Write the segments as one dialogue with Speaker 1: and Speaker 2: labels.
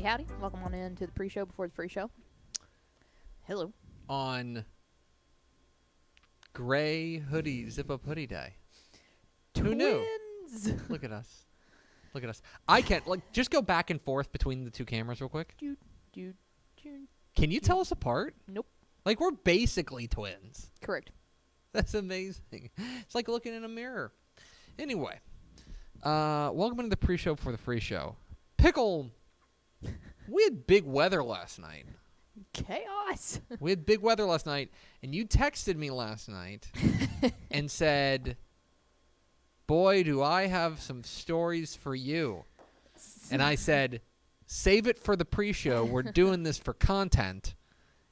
Speaker 1: howdy. Welcome on in to the pre-show before the free show. Hello.
Speaker 2: On gray hoodie, zip-up hoodie day.
Speaker 1: Twins.
Speaker 2: Who knew? Look at us. Look at us. I can't, just go back and forth between the two cameras real quick. Can you tell us apart?
Speaker 1: Nope.
Speaker 2: We're basically twins.
Speaker 1: Correct.
Speaker 2: That's amazing. It's like looking in a mirror. Anyway, welcome into the pre-show before the free show. Pickle, we had big weather last night.
Speaker 1: Chaos.
Speaker 2: We had big weather last night, and you texted me last night and said, boy, do I have some stories for you. And I said, save it for the pre-show. We're doing this for content.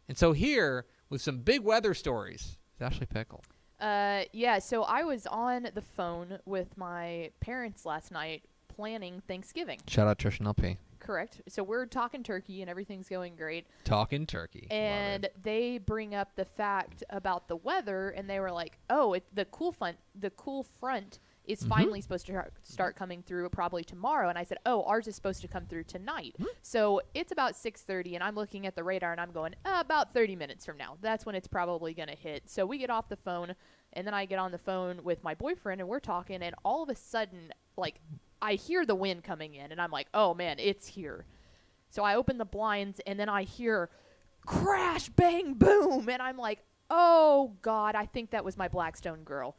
Speaker 2: And so here, with some big weather stories, is Ashley Pickle.
Speaker 1: Yeah, so I was on the phone with my parents last night planning Thanksgiving.
Speaker 2: Shout out Trish and LP.
Speaker 1: Correct. So we're talking turkey and everything's going great.
Speaker 2: Talking turkey.
Speaker 1: And they bring up the fact about the weather, and they were like, oh, the cool front is finally supposed to start coming through probably tomorrow. And I said, oh, ours is supposed to come through tonight. So it's about 6:30, and I'm looking at the radar, and I'm going, about 30 minutes from now. That's when it's probably going to hit. So we get off the phone, and then I get on the phone with my boyfriend, and we're talking, and all of a sudden, I hear the wind coming in, and I'm like, oh, man, it's here. So I open the blinds, and then I hear crash, bang, boom, and I'm like, oh, God, I think that was my Blackstone girl.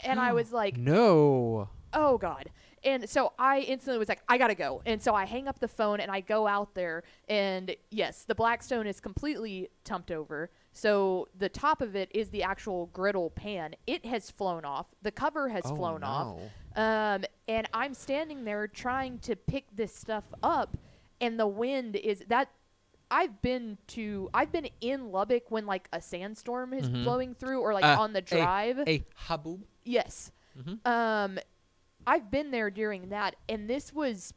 Speaker 1: And I was like,
Speaker 2: no.
Speaker 1: Oh, God. And so I instantly was like, I got to go. And so I hang up the phone and I go out there. And yes, the Blackstone is completely tumped over. So the top of it is the actual griddle pan. It has flown off. The cover has flown off. And I'm standing there trying to pick this stuff up. And the wind is that. I've been in Lubbock when a sandstorm is blowing through or on the drive.
Speaker 2: A haboob.
Speaker 1: Yes. I've been there during that, and this was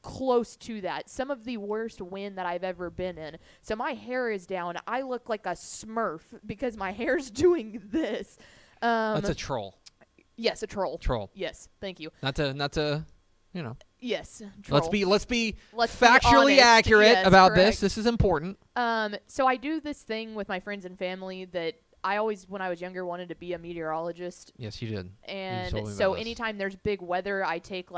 Speaker 1: close to that. Some of the worst wind that I've ever been in. So my hair is down. I look like a Smurf because my hair's doing this.
Speaker 2: That's a troll.
Speaker 1: Yes, a troll.
Speaker 2: Troll.
Speaker 1: Yes, thank you.
Speaker 2: Not to.
Speaker 1: Yes, troll.
Speaker 2: Let's be
Speaker 1: be
Speaker 2: factually
Speaker 1: honest.
Speaker 2: accurate about
Speaker 1: correct.
Speaker 2: this is important.
Speaker 1: So I do this thing with my friends and family that I always, when I was younger, wanted to be a meteorologist.
Speaker 2: Yes, you did.
Speaker 1: And so anytime there's big weather, I take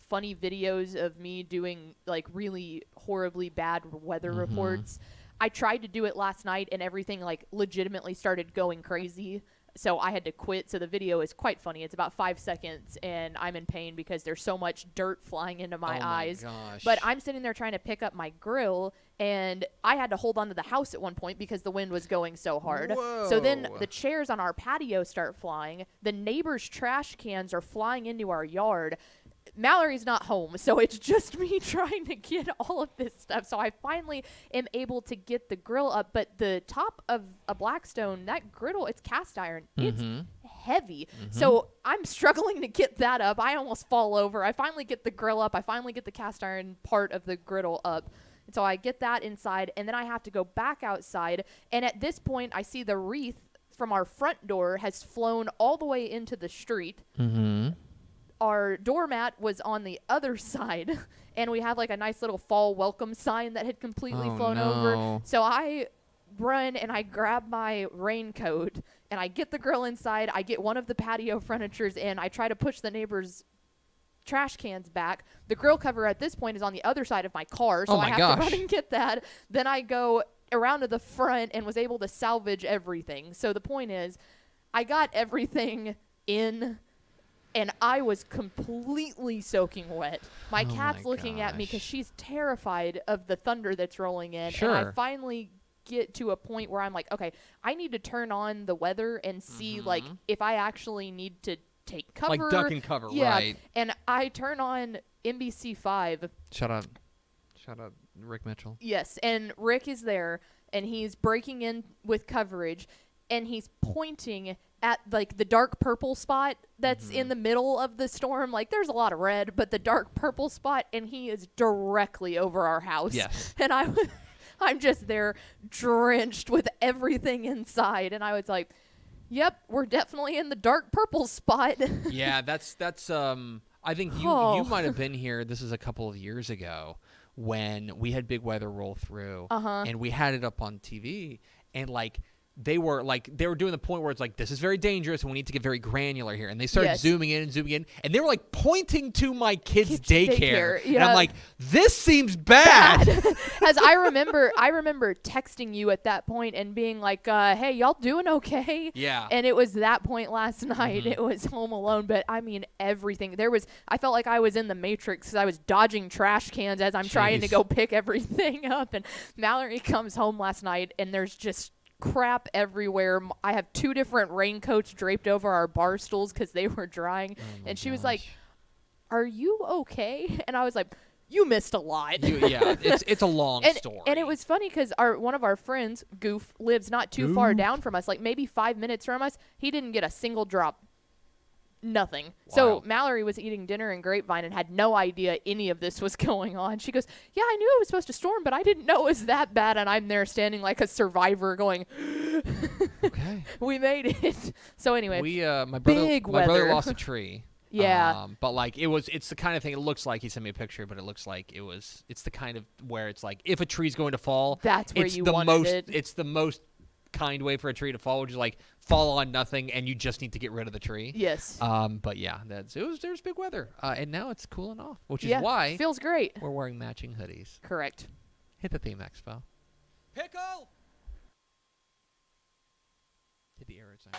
Speaker 1: funny videos of me doing really horribly bad weather reports. I tried to do it last night, and everything legitimately started going crazy. So I had to quit. So the video is quite funny. It's about 5 seconds, and I'm in pain because there's so much dirt flying into my eyes.
Speaker 2: Gosh.
Speaker 1: But I'm sitting there trying to pick up my grill, and I had to hold onto the house at one point because the wind was going so hard.
Speaker 2: Whoa.
Speaker 1: So then the chairs on our patio start flying. The neighbor's trash cans are flying into our yard. Mallory's not home, so it's just me trying to get all of this stuff. So I finally am able to get the grill up, but the top of a Blackstone, that griddle, it's cast iron. It's heavy. So I'm struggling to get that up. I almost fall over. I finally get the grill up. I finally get the cast iron part of the griddle up. And so I get that inside, and then I have to go back outside. And at this point, I see the wreath from our front door has flown all the way into the street. Our doormat was on the other side, and we have a nice little fall welcome sign that had completely flown over. So I run and I grab my raincoat, and I get the grill inside. I get one of the patio furnitures, and I try to push the neighbor's trash cans back. The grill cover at this point is on the other side of my car, so I have to run and get that. Then I go around to the front and was able to salvage everything. So the point is, I got everything in, and I was completely soaking wet. My cat's looking at me because she's terrified of the thunder that's rolling in.
Speaker 2: Sure.
Speaker 1: And I finally get to a point where I'm like, okay, I need to turn on the weather and see if I actually need to take cover.
Speaker 2: Duck and cover,
Speaker 1: yeah.
Speaker 2: right.
Speaker 1: And I turn on NBC5.
Speaker 2: Shout out Rick Mitchell.
Speaker 1: Yes, and Rick is there, and he's breaking in with coverage, and he's pointing at the dark purple spot that's in the middle of the storm. There's a lot of red, but the dark purple spot, and he is directly over our house.
Speaker 2: Yes.
Speaker 1: And I'm just there drenched with everything inside, and I was like, yep, we're definitely in the dark purple spot.
Speaker 2: Yeah, that's I think you might have been here. This is a couple of years ago when we had big weather roll through,
Speaker 1: Uh-huh.
Speaker 2: and we had it up on TV, and like they were doing the point where it's like, this is very dangerous and we need to get very granular here, and they started
Speaker 1: Yes.
Speaker 2: zooming in, and they were like pointing to my kids'
Speaker 1: Kids'
Speaker 2: daycare,
Speaker 1: daycare,
Speaker 2: and
Speaker 1: yeah.
Speaker 2: I'm like, this seems bad.
Speaker 1: As I remember texting you at that point and being like, hey, y'all doing okay?
Speaker 2: Yeah.
Speaker 1: And it was that point last night.
Speaker 2: Mhm.
Speaker 1: It was Home Alone, but I mean everything. I felt like I was in the Matrix because I was dodging trash cans as I'm trying to
Speaker 2: Jeez.
Speaker 1: go pick everything up. And Mallory comes home last night and there's just crap everywhere. I have 2 different raincoats draped over our bar stools because they were drying.
Speaker 2: Oh my
Speaker 1: And she was
Speaker 2: gosh.
Speaker 1: like, are you okay? And I was like, you missed a lot.
Speaker 2: Yeah, it's a long story.
Speaker 1: And it was funny because one of our friends, Goof, lives not too far down from us, like maybe 5 minutes from us. He didn't get a single drop. Nothing. So
Speaker 2: Wild.
Speaker 1: Mallory was eating dinner in Grapevine and had no idea any of this was going on. She goes, yeah, I knew it was supposed to storm, but I didn't know it was that bad. And I'm there standing like a survivor going,
Speaker 2: Okay.
Speaker 1: we made it. So anyway,
Speaker 2: My
Speaker 1: big
Speaker 2: brother
Speaker 1: weather.
Speaker 2: lost a tree.
Speaker 1: Yeah.
Speaker 2: But like it's the kind of thing. It looks like he sent me a picture, but it looks like it's the kind of where it's like, if a tree's going to fall,
Speaker 1: That's where
Speaker 2: it's
Speaker 1: you
Speaker 2: the
Speaker 1: wanted
Speaker 2: most
Speaker 1: it.
Speaker 2: it's the most kind way for a tree to fall, which is like fall on nothing and you just need to get rid of the tree.
Speaker 1: yes.
Speaker 2: But yeah, there's big weather, and now it's cooling off, which is
Speaker 1: Yeah.
Speaker 2: why
Speaker 1: Feels great.
Speaker 2: we're wearing matching hoodies.
Speaker 1: Correct.
Speaker 2: Hit the theme, Expo. Pickle. Hit the arrow sign.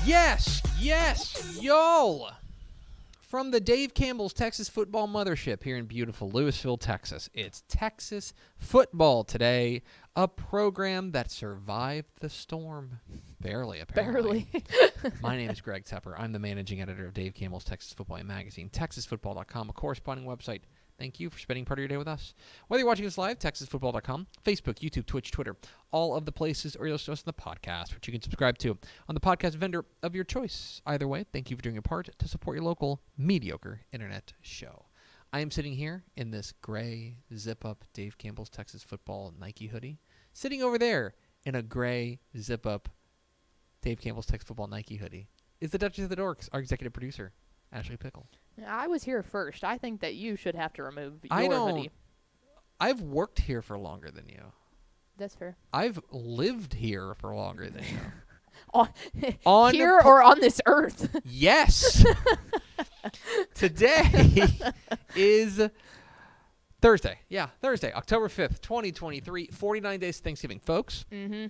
Speaker 2: Yes, y'all. From the Dave Campbell's Texas Football Mothership here in beautiful Lewisville, Texas, it's Texas Football Today, a program that survived the storm. Barely, apparently.
Speaker 1: Barely.
Speaker 2: My name is Greg Tepper. I'm the managing editor of Dave Campbell's Texas Football Magazine, TexasFootball.com, a corresponding website. Thank you for spending part of your day with us. Whether you're watching us live, TexasFootball.com, Facebook, YouTube, Twitch, Twitter, all of the places, or you'll listen to us on the podcast, which you can subscribe to on the podcast vendor of your choice. Either way, thank you for doing your part to support your local mediocre internet show. I am sitting here in this gray zip-up Dave Campbell's Texas Football Nike hoodie. Sitting over there in a gray zip-up Dave Campbell's Texas Football Nike hoodie is the Duchess of the Dorks, our executive producer, Ashley Pickle.
Speaker 1: I was here first. I think that you should have to remove your
Speaker 2: I don't.
Speaker 1: hoodie.
Speaker 2: I've worked here for longer than you.
Speaker 1: That's fair.
Speaker 2: I've lived here for longer than you.
Speaker 1: On,
Speaker 2: On
Speaker 1: here or on this earth?
Speaker 2: Yes. Today is Thursday. Yeah, Thursday, October 5th, 2023. 49 days to Thanksgiving. Folks,
Speaker 1: Mm-hmm.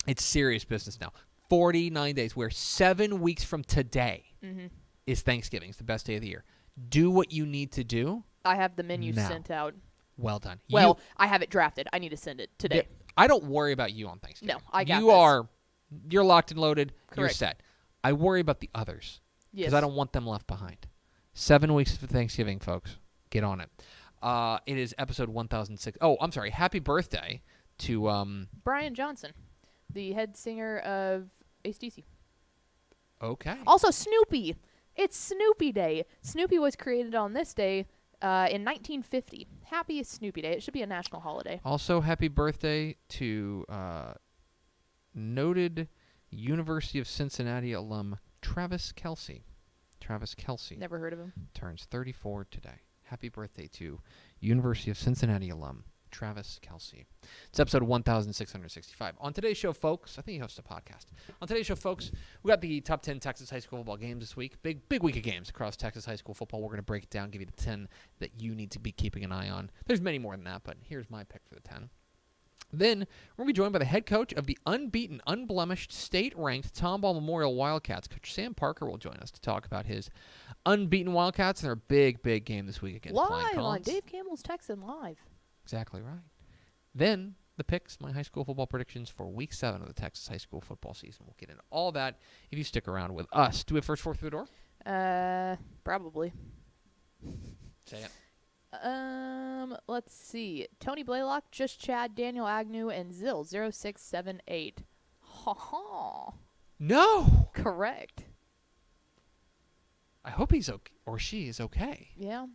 Speaker 2: it's serious business now. 49 days. We're 7 weeks from today
Speaker 1: Mm-hmm.
Speaker 2: is Thanksgiving. It's the best day of the year. Do what you need to do.
Speaker 1: I have the menu
Speaker 2: Now.
Speaker 1: sent out.
Speaker 2: Well done.
Speaker 1: Well, I have it drafted. I need to send it today.
Speaker 2: I don't worry about you on Thanksgiving.
Speaker 1: No, I got
Speaker 2: you
Speaker 1: this.
Speaker 2: You're locked and loaded. You're
Speaker 1: Correct.
Speaker 2: set. I worry about the others because
Speaker 1: Yes.
Speaker 2: I don't want them left behind. 7 weeks for Thanksgiving, folks. Get on it. It is episode 1006. Oh, I'm sorry. Happy birthday to
Speaker 1: Brian Johnson, the head singer of AC/DC.
Speaker 2: Okay.
Speaker 1: Also, Snoopy. It's Snoopy Day. Snoopy was created on this day in 1950. Happy Snoopy Day. It should be a national holiday.
Speaker 2: Also, happy birthday to noted University of Cincinnati alum Travis Kelce. Travis Kelce
Speaker 1: Never heard of him.
Speaker 2: turns 34 today. Happy birthday to University of Cincinnati alum Travis Kelce. It's episode 1665. On today's show, folks, I think he hosts a podcast. On today's show, folks, we got the top 10 Texas high school football games this week. Big week of games across Texas high school football. We're going to break it down, give you the 10 that you need to be keeping an eye on. There's many more than that, but here's my pick for the 10. Then we're going to be joined by the head coach of the unbeaten, unblemished, state-ranked Tomball Memorial Wildcats. Coach Sam Parker will join us to talk about his unbeaten Wildcats and their big game this week against Plain
Speaker 1: Live on
Speaker 2: Collins.
Speaker 1: Dave Campbell's Texan Live.
Speaker 2: Exactly right. Then the picks, my high school football predictions for Week 7 of the Texas high school football season. We'll get into all that if you stick around with us. Do we have first four through the door?
Speaker 1: Probably.
Speaker 2: Say it.
Speaker 1: Let's see. Tony Blaylock, Just Chad, Daniel Agnew, and Zill 0678. Ha ha.
Speaker 2: No.
Speaker 1: Correct.
Speaker 2: I hope he's okay or she is okay.
Speaker 1: Yeah.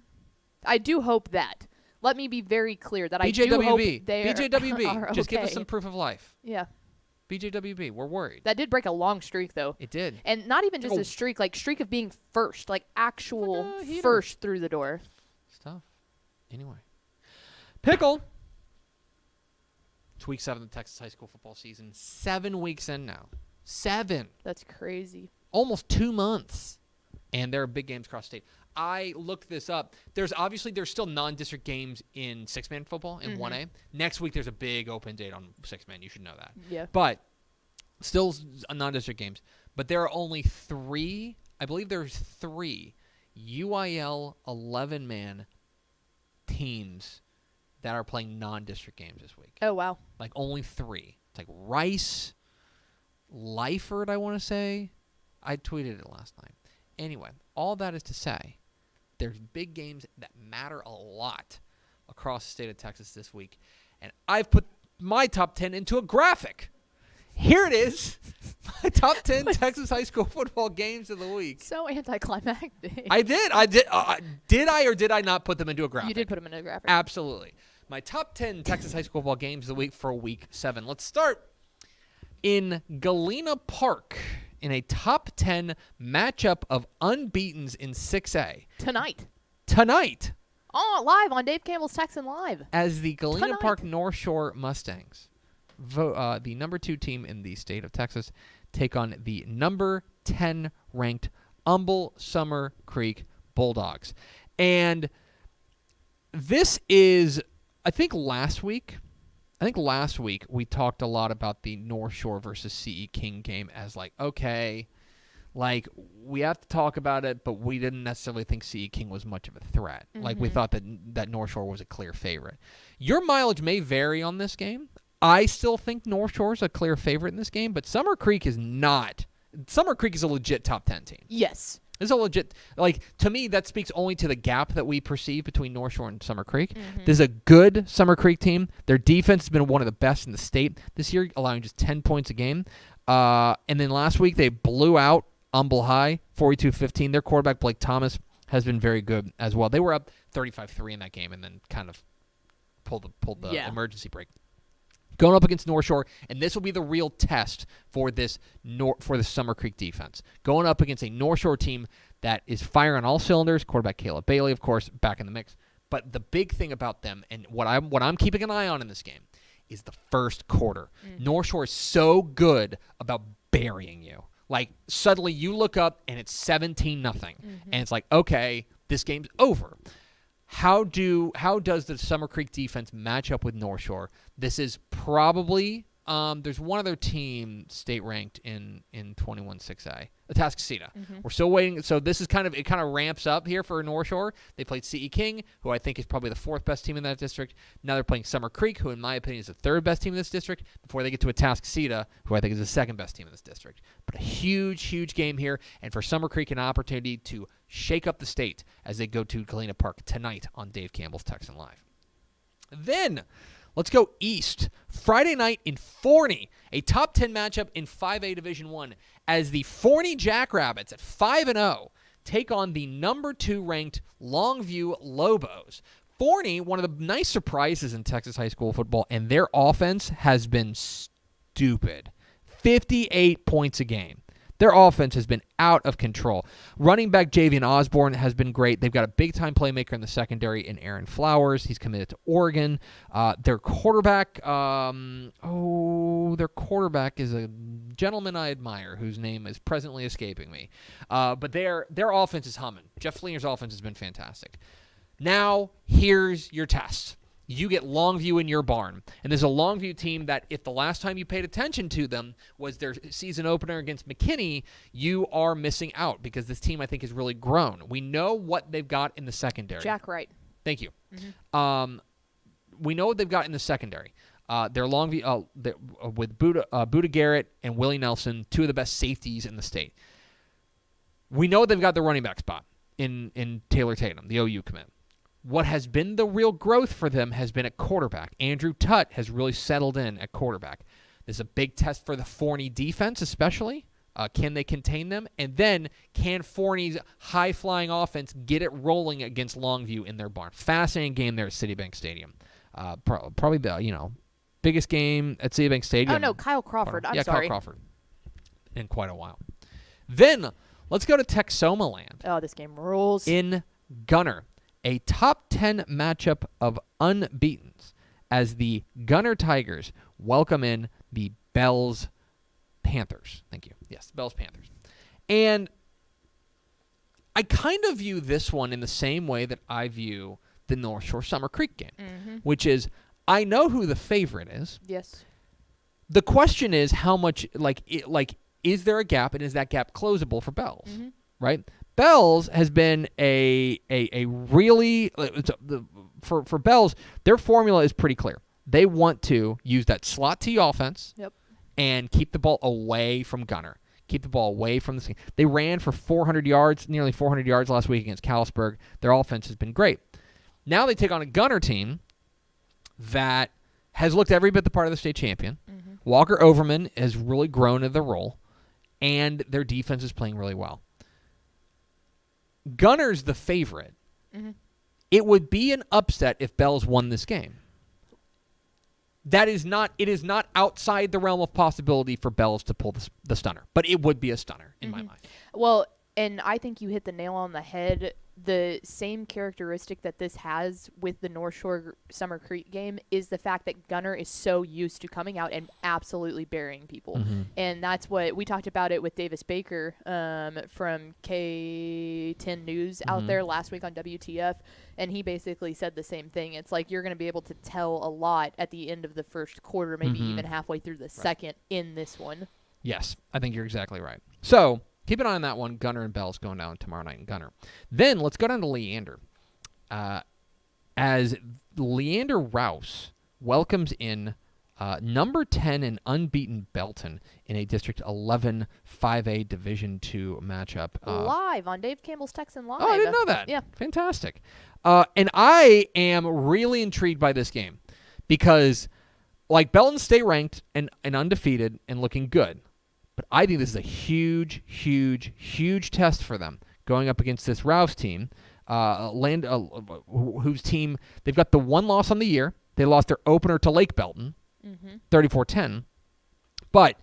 Speaker 1: I do hope that. Let me be very clear that I do hope
Speaker 2: BJWB.
Speaker 1: they
Speaker 2: BJWB.
Speaker 1: are
Speaker 2: Just give us
Speaker 1: okay.
Speaker 2: some proof of life.
Speaker 1: Yeah.
Speaker 2: BJWB. We're worried.
Speaker 1: That did break a long streak, though.
Speaker 2: It did.
Speaker 1: And not even just
Speaker 2: Oh.
Speaker 1: a streak, like streak of being first, like actual
Speaker 2: Like a heater.
Speaker 1: first through the door.
Speaker 2: Stuff. Anyway. Pickle. It's week 7 of the Texas high school football season. 7 weeks in now. 7.
Speaker 1: That's crazy.
Speaker 2: Almost 2 months. And there are big games across state. I looked this up. There's still non-district games in 6-man football in 1A. Next week there's a big open date on 6-man. You should know that.
Speaker 1: Yeah.
Speaker 2: But still non-district games. But there are only 3, I believe there's 3 UIL 11-man teams that are playing non-district games this week.
Speaker 1: Oh, wow.
Speaker 2: Like only 3. It's like Rice, Lyford, I want to say. I tweeted it last night. Anyway, all that is to say, there's big games that matter a lot across the state of Texas this week. And I've put my top 10 into a graphic. Here it is. My top 10 Texas high school football games of the week.
Speaker 1: So anticlimactic.
Speaker 2: I did. Did I or did I not put them into a graphic?
Speaker 1: You did put them in a graphic.
Speaker 2: Absolutely. My top 10 Texas high school football games of the week for week 7. Let's start in Galena Park in a top 10 matchup of unbeatens in 6A. Tonight.
Speaker 1: Oh, live on Dave Campbell's Texan Live.
Speaker 2: As the Galena
Speaker 1: Tonight.
Speaker 2: Park North Shore Mustangs, the number 2 team in the state of Texas, take on the number 10 ranked Humble Summer Creek Bulldogs. And this is, I think last week we talked a lot about the North Shore versus CE King game as like, okay, like we have to talk about it, but we didn't necessarily think CE King was much of a threat. Like we thought that North Shore was a clear favorite. Your mileage may vary on this game. I still think North Shore is a clear favorite in this game, but Summer Creek is not. Summer Creek is a legit top 10 team.
Speaker 1: Yes.
Speaker 2: It's a legit, like, to me, that speaks only to the gap that we perceive between North Shore and Summer Creek. This is a good Summer Creek team. Their defense has been one of the best in the state this year, allowing just 10 points a game. And then last week, they blew out Humble High, 42-15. Their quarterback, Blake Thomas, has been very good as well. They were up 35-3 in that game and then kind of pulled the emergency brake. Going up against North Shore, and this will be the real test for this for the Summer Creek defense. Going up against a North Shore team that is firing on all cylinders. Quarterback Caleb Bailey, of course, back in the mix. But the big thing about them, and what I'm keeping an eye on in this game, is the first quarter. North Shore is so good about burying you. Like suddenly you look up and it's 17-0, and it's like, okay, this game's over. How does the Summer Creek defense match up with North Shore? This is probably there's one other team state ranked in 21-6A, Atascocita. We're still waiting. So this is kind of ramps up here for North Shore. They played CE King, who I think is probably the 4th best team in that district. Now they're playing Summer Creek, who in my opinion is the 3rd best team in this district, before they get to Atascocita, who I think is the 2nd best team in this district. But a huge game here, and for Summer Creek an opportunity to shake up the state as they go to Galena Park tonight on Dave Campbell's Texan Live. Then let's go east. Friday night in Forney, a top 10 matchup in 5A Division I, as the Forney Jackrabbits at 5-0 take on the number 2 ranked Longview Lobos. Forney, one of the nice surprises in Texas high school football, and their offense has been stupid. 58 points a game. Their offense has been out of control. Running back Javian Osborne has been great. They've got a big-time playmaker in the secondary in Aaron Flowers. He's committed to Oregon. Their quarterback is a gentleman I admire whose name is presently escaping me. But their offense is humming. Jeff Fleener's offense has been fantastic. Now, here's your test. You get Longview in your barn. And there's a Longview team that if the last time you paid attention to them was their season opener against McKinney, you are missing out because this team, I think, has really grown. We know what they've got in the secondary.
Speaker 1: Jack Wright.
Speaker 2: Thank you. We know what they've got in the secondary. They're Longview with Buda Garrett and Willie Nelson, 2 of the best safeties in the state. We know they've got the running back spot in Taylor Tatum, the OU commit. what has been the real growth for them has been at quarterback. Andrew Tutt has really settled in at quarterback. This is a big test for the Forney defense, especially. Can they contain them? And then can Forney's high-flying offense get it rolling against Longview in their barn? Fascinating game there at Citibank Stadium. Probably the biggest game at Citibank Stadium.
Speaker 1: Oh, no, Kyle Crawford. I'm
Speaker 2: sorry.
Speaker 1: sorry.
Speaker 2: Kyle Crawford. In quite a while. Then let's go to Texoma Land.
Speaker 1: Oh, this game rules.
Speaker 2: In Gunner, a top 10 matchup of unbeatens as the Gunner Tigers welcome in the Bells Panthers. Thank you. Yes, Bells Panthers. And I kind of view this one in the same way that I view the North Shore Summer Creek game, which is I know who the favorite is.
Speaker 1: Yes.
Speaker 2: The question is how much, is there a gap, and is that gap closable for Bells, right? Bells has been a really for Bells, their formula is pretty clear. They want to use that slot T offense and keep the ball away from Gunner. Keep the ball away from the scene. They ran for 400 yards, nearly 400 yards last week against Callisburg. Their offense has been great. Now they take on a Gunner team that has looked every bit the part of the state champion. Walker Overman has really grown into the role, and their defense is playing really well. Gunner's the favorite. It would be an upset if Bells won this game. It is not outside the realm of possibility for Bells to pull the stunner, but it would be a stunner in my mind.
Speaker 1: Well, and I think you hit the nail on the head. The same characteristic that this has with the North Shore Summer Creek game is the fact that Gunner is so used to coming out and absolutely burying people. And that's what we talked about it with Davis Baker from K10 News out there last week on WTF. And he basically said the same thing. It's like you're going to be able to tell a lot at the end of the first quarter, maybe even halfway through the second in this one. Yes,
Speaker 2: I think you're exactly right. So keep an eye on that one. Gunner and Bells going down tomorrow night in Gunner. Then let's go down to Leander. As Leander Rouse welcomes in number 10 and unbeaten Belton in a District 11 5A Division II matchup.
Speaker 1: Live on Dave Campbell's Texan Live.
Speaker 2: Oh, I didn't know that.
Speaker 1: Yeah.
Speaker 2: Fantastic. And I am really intrigued by this game because, Belton stay ranked and undefeated and looking good. But I think this is a huge, huge, huge test for them going up against this Rouse team, whose team, they've got the one loss on the year. They lost their opener to Lake Belton, 34-10. But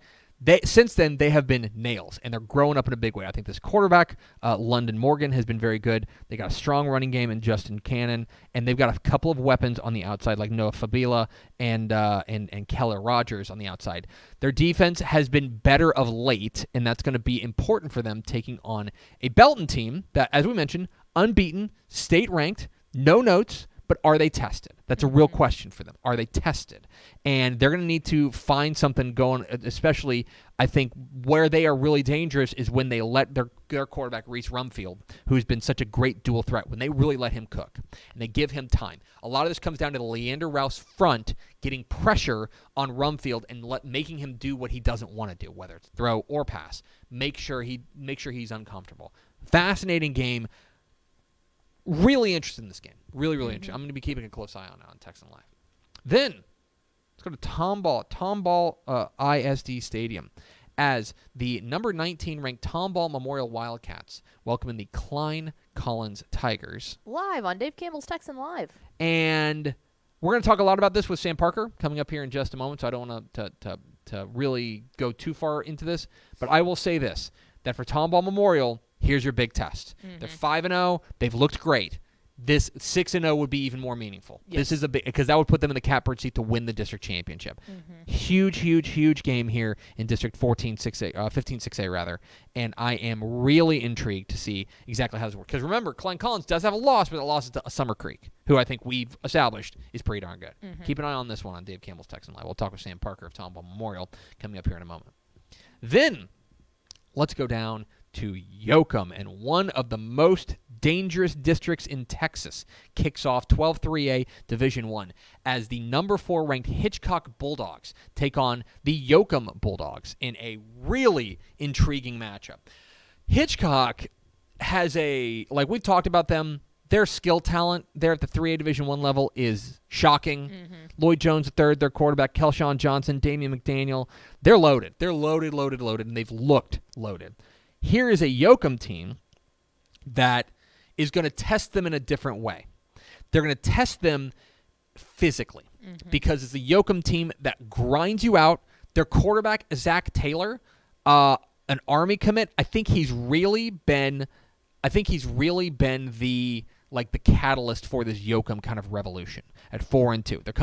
Speaker 2: since then, they have been nails, and they're growing up in a big way. I think this quarterback, London Morgan, has been very good. They got a strong running game in Justin Cannon, and they've got a couple of weapons on the outside, like Noah Fabila and Keller Rogers on the outside. Their defense has been better of late, and that's going to be important for them taking on a Belton team that, as we mentioned, unbeaten, state-ranked, no notes, but are they tested? That's a real question for them. Are they tested? And they're going to need to find something going, especially, I think, where they are really dangerous is when they let their quarterback, Reese Rumfield, who's been such a great dual threat, when they really let him cook and they give him time. A lot of this comes down to the Leander Rouse front getting pressure on Rumfield and making him do what he doesn't want to do, whether it's throw or pass. Make sure he's uncomfortable. Fascinating game. Really interested in this game. Really, really interested. I'm going to be keeping a close eye on Texan Live. Then, let's go to Tomball ISD Stadium, as the number 19 ranked Tomball Memorial Wildcats welcoming the Klein Collins Tigers.
Speaker 1: Live on Dave Campbell's Texan Live.
Speaker 2: And we're going to talk a lot about this with Sam Parker coming up here in just a moment, so I don't want to really go too far into this. But I will say this, that for Tomball Memorial, here's your big test. They're 5-0. They've looked great. This 6-0 would be even more meaningful.
Speaker 1: Yes.
Speaker 2: This is a big, because that would put them in the catbird seat to win the district championship. Huge, huge, huge game here in District 15-6A rather. And I am really intrigued to see exactly how this works. Because remember, Klein Collins does have a loss, but it lost to Summer Creek, who I think we've established is pretty darn good. Keep an eye on this one on Dave Campbell's Texan Live. We'll talk with Sam Parker of Tomball Memorial coming up here in a moment. Then let's go down to Yoakum, and one of the most dangerous districts in Texas kicks off 12-3A Division I as the number 4 ranked Hitchcock Bulldogs take on the Yoakum Bulldogs in a really intriguing matchup. Hitchcock has we've talked about them, Their skill talent there at the 3A Division I level is shocking. Lloyd Jones III, their quarterback, Kelshawn Johnson, Damian McDaniel. They're loaded. They're loaded, and they've looked loaded. Here is a Yoakum team that is going to test them in a different way. They're going to test them physically because it's a Yoakum team that grinds you out. Their quarterback, Zach Taylor, an Army commit. I think he's really been the catalyst for this Yoakum kind of revolution at 4-2. They're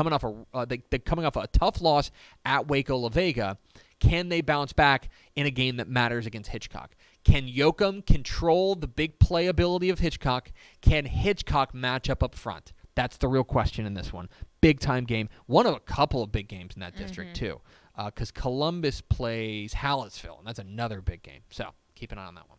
Speaker 2: coming off a tough loss at Waco La Vega. Can they bounce back in a game that matters against Hitchcock? Can Yoakum control the big playability of Hitchcock? Can Hitchcock match up front? That's the real question in this one. Big-time game. One of a couple of big games in that district, too, because Columbus plays Hallettsville, and that's another big game. So keep an eye on that one.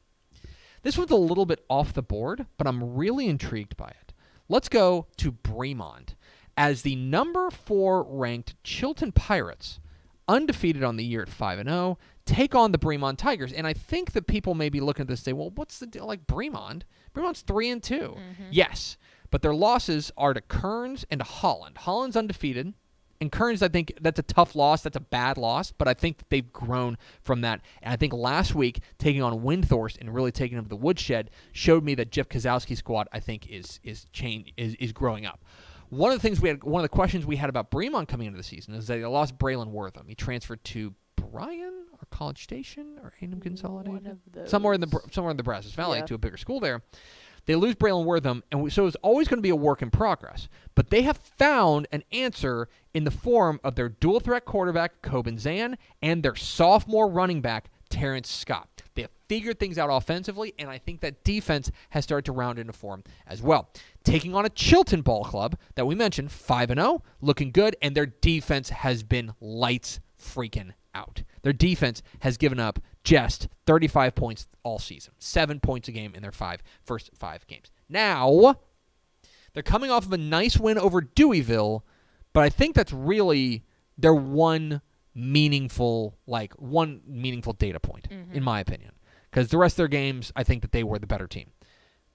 Speaker 2: This one's a little bit off the board, but I'm really intrigued by it. Let's go to Bremond. As the number 4 ranked Chilton Pirates, undefeated on the year at 5-0, take on the Bremond Tigers. And I think that people may be looking at this and say, well, what's the deal? Like Bremond? Bremond's 3-2. Yes, but their losses are to Kearns and to Holland. Holland's undefeated. And Kearns, I think that's a tough loss. That's a bad loss, but I think that they've grown from that. And I think last week, taking on Windthorst and really taking them to the woodshed showed me that Jeff Kozowski's squad, I think, is growing up. One of the questions we had about Bremond coming into the season is that they lost Braylon Wortham. He transferred to Bryan or College Station or A&M Consolidated, somewhere in the Brazos Valley to a bigger school there. They lose Braylon Wortham, and so it's always going to be a work in progress. But they have found an answer in the form of their dual-threat quarterback, Coben Zan, and their sophomore running back, Terrence Scott. They have figured things out offensively, and I think that defense has started to round into form as well. Taking on a Chilton ball club that we mentioned, 5-0, looking good, and their defense has been lights freaking out. Their defense has given up just 35 points all season, 7 points a game in their first 5 games. Now, they're coming off of a nice win over Deweyville, but I think that's really their one meaningful data point, in my opinion. Because the rest of their games, I think that they were the better team.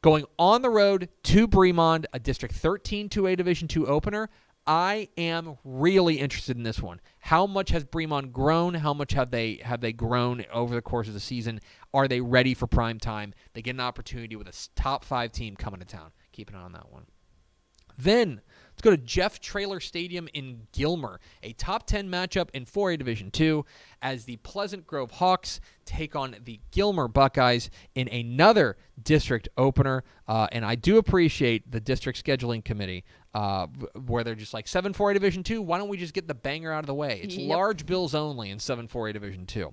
Speaker 2: Going on the road to Bremond, a District 13 2A Division II opener, I am really interested in this one. How much has Bremond grown? How much have they grown over the course of the season? Are they ready for prime time? They get an opportunity with a top 5 team coming to town. Keep an eye on that one. Then let's go to Jeff Traylor Stadium in Gilmer, a top 10 matchup in 4A Division II, as the Pleasant Grove Hawks take on the Gilmer Buckeyes in another district opener. And I do appreciate the district scheduling committee, where they're just like 7 4A Division II. Why don't we just get the banger out of the way? It's large bills only in 7 4A Division II.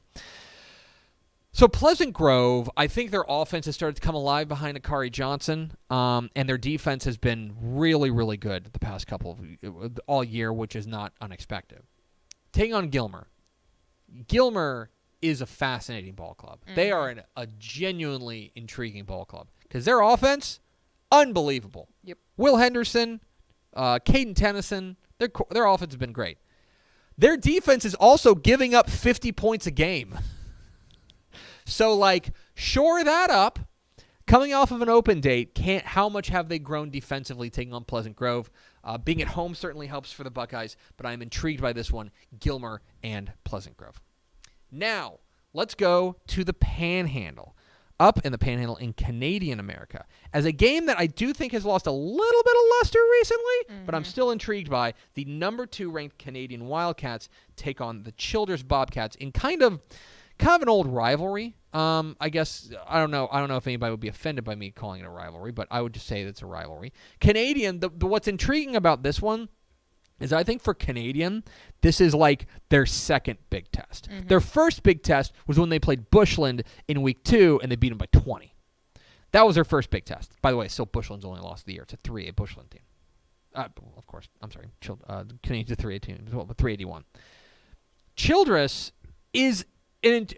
Speaker 2: So Pleasant Grove, I think their offense has started to come alive behind Akari Johnson, and their defense has been really, really good the past all year, which is not unexpected. Taking on Gilmer. Gilmer is a fascinating ball club. They are a genuinely intriguing ball club because their offense, unbelievable.
Speaker 1: Yep. Will
Speaker 2: Henderson, Caden Tennyson, their offense has been great. Their defense is also giving up 50 points a game. So, shore that up. Coming off of an open date, how much have they grown defensively taking on Pleasant Grove? Being at home certainly helps for the Buckeyes, but I'm intrigued by this one, Gilmer and Pleasant Grove. Now, let's go to the Panhandle. Up in the Panhandle in Canadian America, as a game that I do think has lost a little bit of luster recently, but I'm still intrigued by. The number 2 ranked Canadian Wildcats take on the Childress Bobcats in kind of an old rivalry. I guess I don't know if anybody would be offended by me calling it a rivalry, but I would just say that it's a rivalry. Canadian, what's intriguing about this one is I think for Canadian, this is like their second big test. Their first big test was when they played Bushland in week 2 and they beat them by 20. That was their first big test. By the way, still Bushland's only lost of the year. It's a 3A Bushland team. Of course, I'm sorry. Canadian's a 3A team, but 381. Childress is, in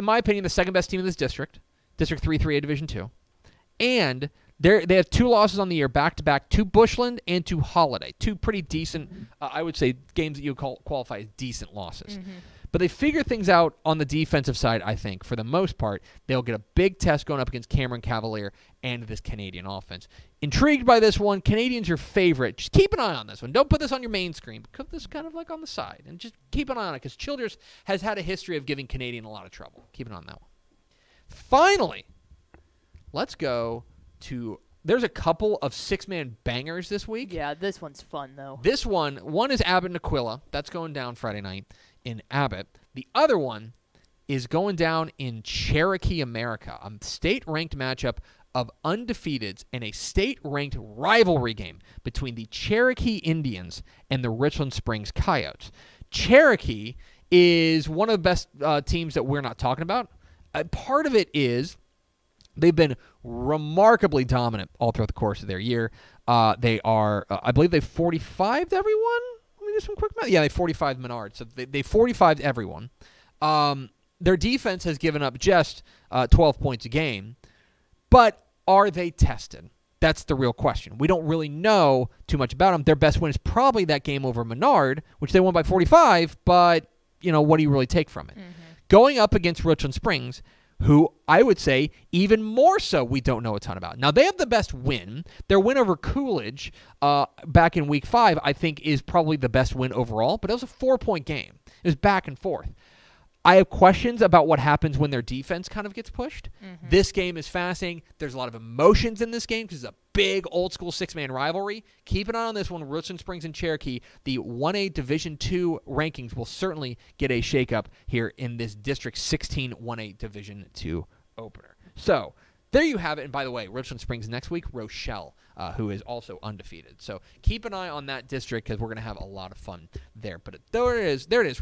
Speaker 2: my opinion, the second best team in this district. District 3, 3A Division II. And they have 2 losses on the year back-to-back, to Bushland and to Holiday. 2 pretty decent, I would say, games that you would qualify as decent losses. But they figure things out on the defensive side, I think. For the most part, they'll get a big test going up against Cameron Cavalier and this Canadian offense. Intrigued by this one. Canadians your favorite. Just keep an eye on this one. Don't put this on your main screen. Put this kind of like on the side. And just keep an eye on it because Childress has had a history of giving Canadian a lot of trouble. Keep an eye on that one. Finally, let's go to... There's a couple of six-man bangers this week.
Speaker 1: Yeah, this one's fun, though.
Speaker 2: This one is Abbott and Aquila. That's going down Friday night in Abbott. The other one is going down in Cherokee, America, a state-ranked matchup of undefeateds and a state-ranked rivalry game between the Cherokee Indians and the Richland Springs Coyotes. Cherokee is one of the best teams that we're not talking about. Part of it is they've been remarkably dominant all throughout the course of their year. They are, I believe they've 45'd everyone. Let me do some quick math. Yeah, they 45'd Menard. So they 45'd everyone. Their defense has given up just 12 points a game. But are they tested? That's the real question. We don't really know too much about them. Their best win is probably that game over Menard, which they won by 45. But, what do you really take from it? Mm-hmm. Going up against Richland Springs, who I would say even more so we don't know a ton about. Now, they have the best win. Their win over Coolidge back in Week 5, I think, is probably the best win overall, but it was a 4-point game. It was back and forth. I have questions about what happens when their defense kind of gets pushed. Mm-hmm. This game is fascinating. There's a lot of emotions in this game because it's a big old-school six-man rivalry. Keep an eye on this one. Richland Springs and Cherokee, the 1A Division II rankings will certainly get a shakeup here in this District 16 1A Division II opener. So there you have it. And by the way, Richland Springs next week, Rochelle, who is also undefeated. So keep an eye on that district because we're going to have a lot of fun there. But there it is,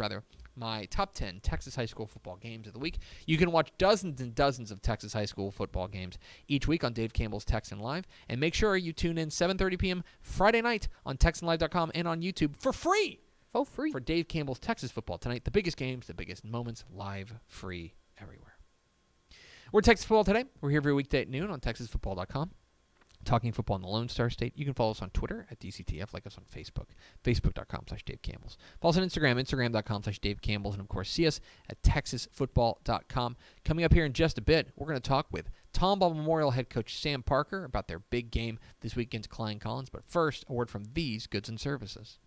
Speaker 2: my top 10 Texas high school football games of the week. You can watch dozens and dozens of Texas high school football games each week on Dave Campbell's Texan Live. And make sure you tune in 7:30 p.m. Friday night on TexanLive.com and on YouTube for free.
Speaker 1: Oh, free.
Speaker 2: For Dave Campbell's Texas Football Tonight. The biggest games, the biggest moments, live, free, everywhere. We're Texas Football Today. We're here every weekday at noon on TexasFootball.com. Talking football in the Lone Star State. You can follow us on Twitter at DCTF, like us on Facebook, Facebook.com/Dave Campbell's. Follow us on Instagram, Instagram.com/Dave Campbell's, and of course, see us at TexasFootball.com. Coming up here in just a bit, we're going to talk with Tomball Memorial head coach Sam Parker about their big game this week against Klein Collins. But first, a word from these goods and services.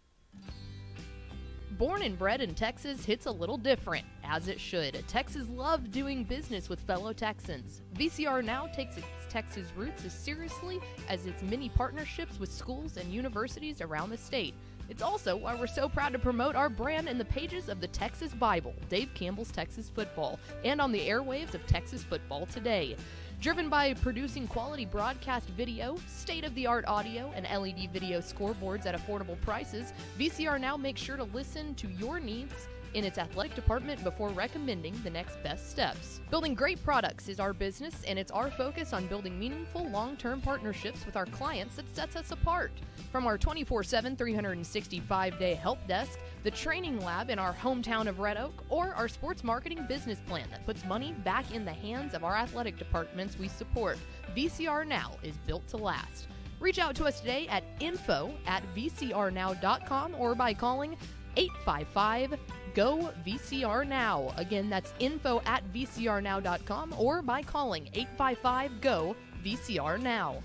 Speaker 1: Born and bred in Texas hits a little different, as it should. Texans love doing business with fellow Texans. VCR Now takes its Texas roots as seriously as its many partnerships with schools and universities around the state. It's also why we're so proud to promote our brand in the pages of the Texas Bible, Dave Campbell's Texas Football, and on the airwaves of Texas Football Today. Driven by producing quality broadcast video, state-of-the-art audio, and LED video scoreboards at affordable prices, VCR Now makes sure to listen to your needs in its athletic department before recommending the next best steps. Building great products is our business, and it's our focus on building meaningful, long-term partnerships with our clients that sets us apart. From our 24/7, 365-day help desk, the training lab in our hometown of Red Oak, or our sports marketing business plan that puts money back in the hands of our athletic departments we support, VCR Now is built to last. Reach out to us today at info@vcrnow.com or by calling 855-GO-VCR-NOW. Again, that's info@vcrnow.com or by calling 855-GO-VCR-NOW.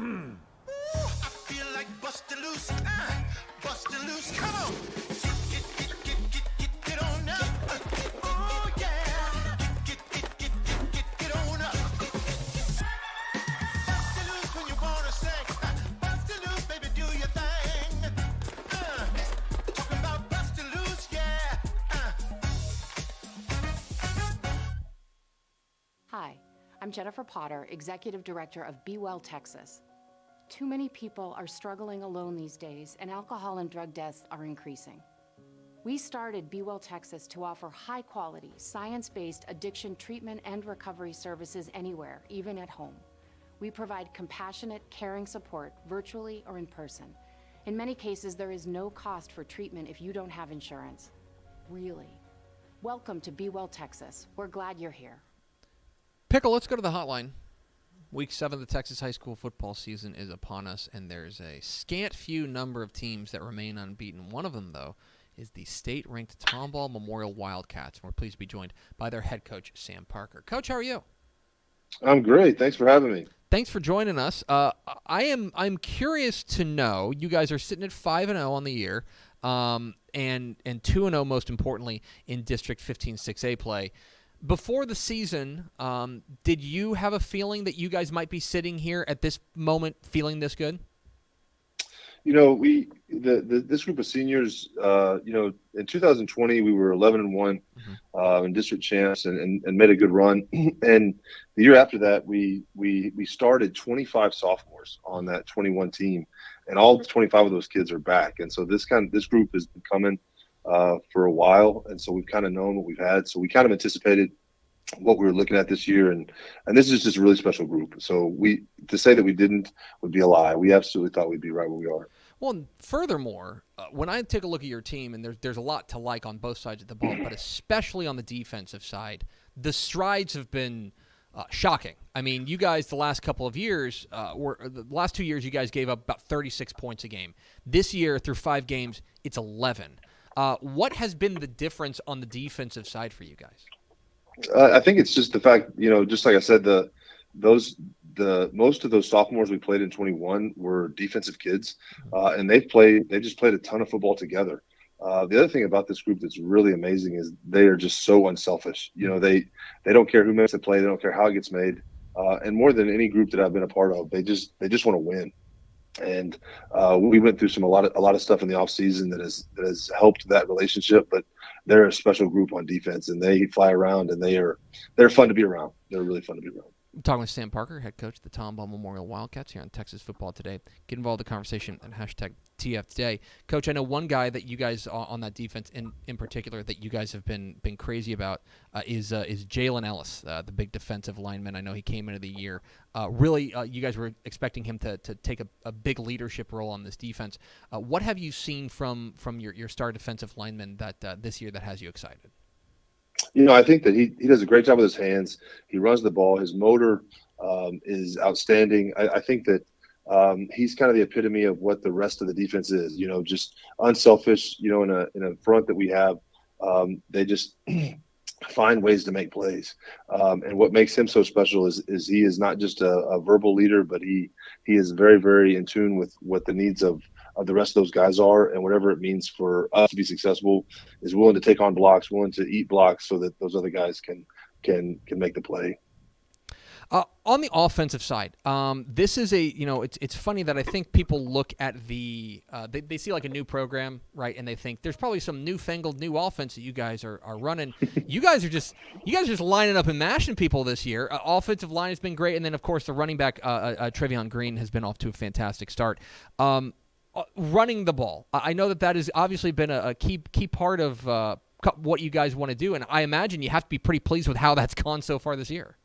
Speaker 3: I feel like bustin' loose, bustin' loose, come on. Get on up. Oh yeah. Get on up. Bustin' loose when you wanna sing. Bustin' loose, baby, do your thing. Talking about bustin' loose, yeah.
Speaker 4: Hi, I'm Jennifer Potter, Executive Director of Be Well Texas. Too many people are struggling alone these days, and alcohol and drug deaths are increasing. We started Be Well Texas to offer high-quality, science-based addiction treatment and recovery services anywhere, even at home. We provide compassionate, caring support virtually or in person. In many cases, there is no cost for treatment if you don't have insurance. Really. Welcome to Be Well Texas. We're glad you're here.
Speaker 2: Pickle, let's go to the hotline. Week 7 of the Texas high school football season is upon us, and there's a scant few number of teams that remain unbeaten. One of them, though, is the state-ranked Tomball Memorial Wildcats. And we're pleased to be joined by their head coach, Sam Parker. Coach, how are you?
Speaker 5: I'm great. Thanks for having me.
Speaker 2: Thanks for joining us. I'm curious to know, you guys are sitting at 5-0 on the year, and 2-0 most importantly in District 15-6A play. Before the season, did you have a feeling that you guys might be sitting here at this moment feeling this good?
Speaker 5: You know, this group of seniors, in 2020 we were 11-1 in district champs and made a good run. And the year after that, we started 25 sophomores on that 21 team, and all 25 of those kids are back. And so this group has been coming for a while, and so we've kind of known what we've had. So we kind of anticipated what we were looking at this year, and this is just a really special group. So to say that we didn't would be a lie. We absolutely thought we'd be right where we are.
Speaker 2: Well, and furthermore, when I take a look at your team, and there's a lot to like on both sides of the ball, but especially on the defensive side, the strides have been shocking. I mean, you guys the last couple of years, the last 2 years, you guys gave up about 36 points a game. This year, through 5 games, it's 11. What has been the difference on the defensive side for you guys?
Speaker 5: I think it's just the fact, just like I said, most of those sophomores we played in 21 were defensive kids, and they just played a ton of football together. The other thing about this group that's really amazing is they are just so unselfish. They don't care who makes the play, they don't care how it gets made, and more than any group that I've been a part of, they just want to win. And we went through a lot of stuff in the off season that has helped that relationship, but they're a special group on defense, and they fly around, and they're fun to be around. They're really fun to be around.
Speaker 2: I'm talking with Sam Parker, head coach of the Tomball Memorial Wildcats here on Texas Football Today. Get involved in the conversation and hashtag TF Today. Coach, I know one guy that you guys on that defense in particular that you guys have been crazy about is Jalen Ellis, the big defensive lineman. I know he came into the year. You guys were expecting him to take a big leadership role on this defense. What have you seen from your star defensive lineman that this year that has you excited?
Speaker 5: I think that he does a great job with his hands. He runs the ball. His motor is outstanding. I think that he's kind of the epitome of what the rest of the defense is. Just unselfish. In a front that we have, they just find ways to make plays. And what makes him so special is he is not just a verbal leader, but he is very, very in tune with what the needs of the rest of those guys are, and whatever it means for us to be successful, is willing to take on blocks, willing to eat blocks so that those other guys can make the play.
Speaker 2: On the offensive side, this is it's funny that I think people look at they see like a new program, right, and they think there's probably some newfangled new offense that you guys are running. you guys are just lining up and mashing people this year. Offensive line has been great, and then of course the running back Trevion Green has been off to a fantastic start. Running the ball, I know that has obviously been a key part of what you guys want to do, and I imagine you have to be pretty pleased with how that's gone so far this year.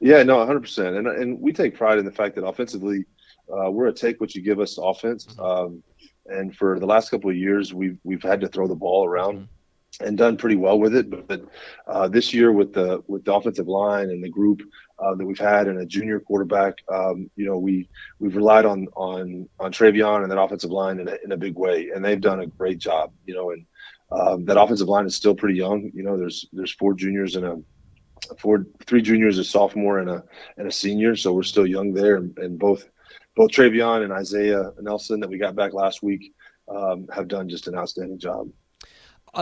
Speaker 5: Yeah, no, 100%. And we take pride in the fact that offensively, we're a take what you give us offense. And for the last couple of years, we've had to throw the ball around and done pretty well with it. But this year with the offensive line and the group that we've had and a junior quarterback, we've relied on Trevion and that offensive line in a big way, and they've done a great job. And that offensive line is still pretty young. There's 4 juniors and 3 juniors, a sophomore, and a senior, so we're still young there. And both Trevion and Isaiah Nelson that we got back last week have done just an outstanding job.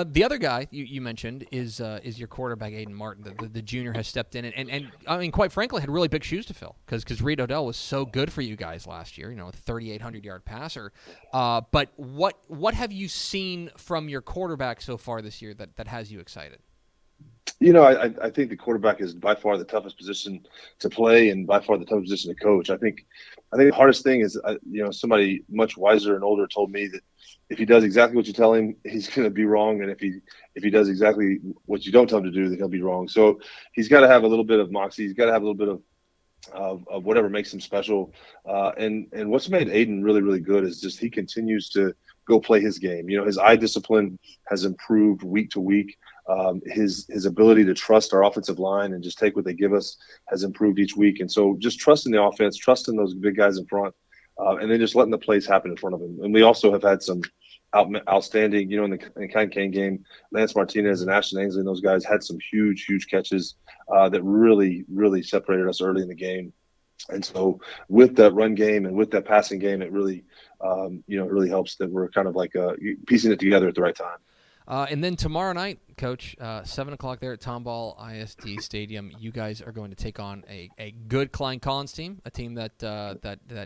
Speaker 2: The other guy you mentioned is your quarterback, Aiden Martin. The junior has stepped in and I mean, quite frankly, had really big shoes to fill because Reed Odell was so good for you guys last year. A 3,800-yard passer. But what have you seen from your quarterback so far this year that has you excited?
Speaker 5: I think the quarterback is by far the toughest position to play and by far the toughest position to coach. I think the hardest thing is, somebody much wiser and older told me that if he does exactly what you tell him, he's going to be wrong. And if he does exactly what you don't tell him to do, then he'll be wrong. So he's got to have a little bit of moxie. He's got to have a little bit of whatever makes him special. And what's made Aiden really, really good is just he continues to go play his game. His eye discipline has improved week to week. His ability to trust our offensive line and just take what they give us has improved each week. And so just trusting the offense, trusting those big guys in front, and then just letting the plays happen in front of him. And we also have had some outstanding, in the Kane game, Lance Martinez and Ashton Ainsley and those guys had some huge catches that really separated us early in the game. And so with that run game and with that passing game, it really, it really helps that we're kind of like piecing it together at the right time.
Speaker 2: And then tomorrow night, Coach, 7 o'clock there at Tomball ISD Stadium, you guys are going to take on a good Klein Collins team, a team that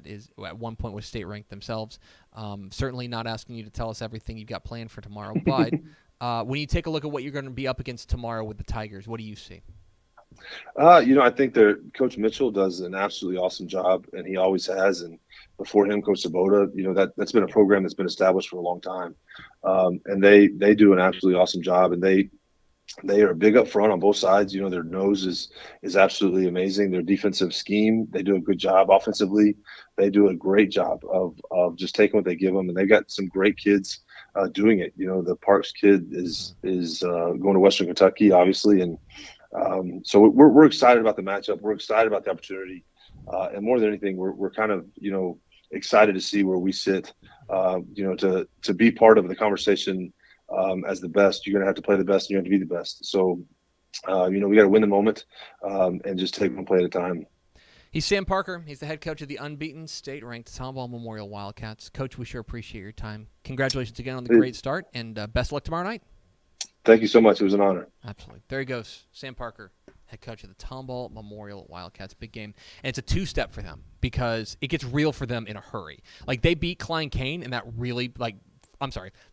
Speaker 2: is at one point was state ranked themselves. Certainly not asking you to tell us everything you've got planned for tomorrow, but when you take a look at what you're going to be up against tomorrow with the Tigers, what do you see?
Speaker 5: I think Coach Mitchell does an absolutely awesome job, and he always has. And before him, Coach Sabota, that's been a program that's been established for a long time. And they do an absolutely awesome job, and they are big up front on both sides. Their nose is absolutely amazing. Their defensive scheme, they do a good job. Offensively, they do a great job of just taking what they give them, and they've got some great kids doing it. The Parks kid is going to Western Kentucky, obviously, and so we're excited about the matchup. We're excited about the opportunity, and more than anything, we're kind of excited to see where we sit. To be part of the conversation as the best, you're going to have to play the best, and you have to be the best. So, we got to win the moment and just take one play at a time.
Speaker 2: He's Sam Parker. He's the head coach of the unbeaten state-ranked Tomball Memorial Wildcats. Coach, we sure appreciate your time. Congratulations again on the great start, and best of luck tomorrow night.
Speaker 5: Thank you so much. It was an honor.
Speaker 2: Absolutely. There he goes, Sam Parker, head coach of the Tomball Memorial Wildcats. Big game. And it's a two-step for them because it gets real for them in a hurry. Like, they beat Klein Kane, and that really,